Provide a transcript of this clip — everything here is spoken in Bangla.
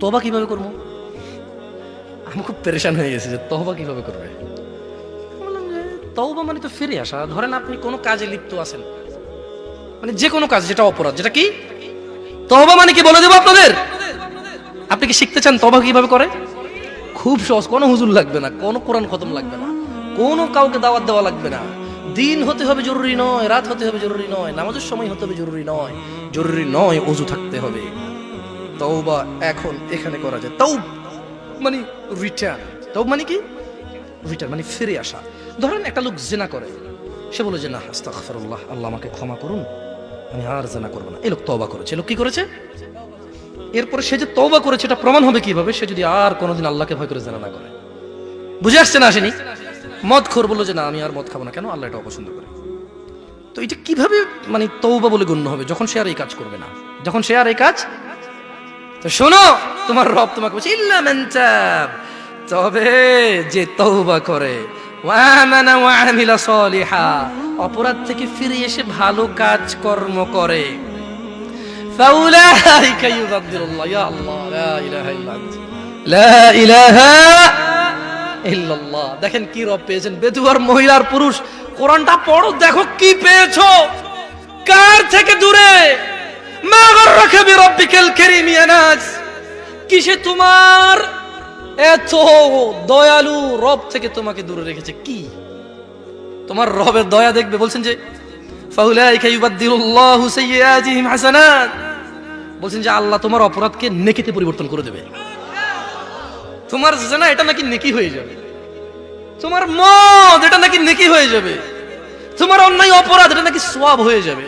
তওবা কিভাবে করবো? আমি খুব পেরেশান হয়ে গেছি যে তওবা কিভাবে করবে। বললাম যে তওবা মানে তো ফিরে আসা। ধরেন আপনি কোনো কাজে লিপ্ত আছেন, মানে যে কোনো কাজ যেটা অপরাধ, যেটা কি তওবা মানে কি বলে দেবো আপনাদের? আপনি কি শিখতে চান তওবা কিভাবে করে? খুব সহজ, কোনো হুজুর লাগবে না, কোনো কোরআন খতম লাগবে না, কোনো কাউকে দাওয়াত দেওয়া লাগবে না। দিন হতে হবে জরুরি নয়, রাত হতে হবে জরুরি নয়, নামাজের সময় হতে হবে জরুরি নয়, জরুরি নয় ওযু থাকতে হবে। তওবা এখন এখানে করা যায়। মানে রিটার্ন। তওবা মানে কি? রিটার্ন মানে ফিরে আসা। ধরেন একটা লোক জিনা করে, সে বলে যে না আস্তাগফিরুল্লাহ, আল্লাহ আমাকে ক্ষমা করুন, আমি আর জিনা করব না। এই লোক তওবা করেছে। লোক কি করেছে? এরপরে সে যে তওবা করেছে এটা প্রমাণ হবে কিভাবে? সে যদি আর কোনোদিন আল্লাহকে ভয় করে জিনা না করে। বুঝে আসছে না? আসেনি? মদখোর বলল যে না আমি আর মদ খাবো না, কেন? আল্লাহ এটা অপছন্দ করে। তো এটা কিভাবে মানে তওবা বলে গণ্য হবে? যখন সে আর এই কাজ করবে না, যখন সে আর এই কাজ। তো শোনো, তোমার রব তোমাকে বলছে ইল্লা মান তাব, তবে যে তওবা করে, ওয়া আমানা ওয়া আমিলা সলিহা, অপরাধ থেকে ফিরে এসে ভালো কাজ কর্ম করে, ফাউলাইকা ইউবাদদিলুল্লাহ, ইয়া আল্লাহ লা ইলাহা ইল্লা আনতা, লা ইলাহা ইল্লাল্লাহ। দেখেন কি রব পেয়েছেন, বেদুয়ার মহিলার পুরুষ। কোরআনটা পড়ো, দেখো কি পেয়েছো, কার থেকে দূরে। মা গররাকা বিরাব্বিকাল কারীম ইয়া নাস, কিসে তোমার এত দয়ালু রব থেকে তোমাকে দূরে রেখেছে? কি তোমার রবের দয়া দেখবে? বলছেন যে ফাউলাইকা ইউবাদদিলুল্লাহু সাইয়্যাতিহিম হাসানাত, বলছেন যে আল্লাহ তোমার অপরাধকে নেকিতে পরিবর্তন করে দেবে। তোমার জিনা এটা নাকি নেকি হয়ে যাবে, তোমার মদ এটা নাকি নেকি হয়ে যাবে, তোমার অন্যায় অপরাধ এটা নাকি সওয়াব হয়ে যাবে।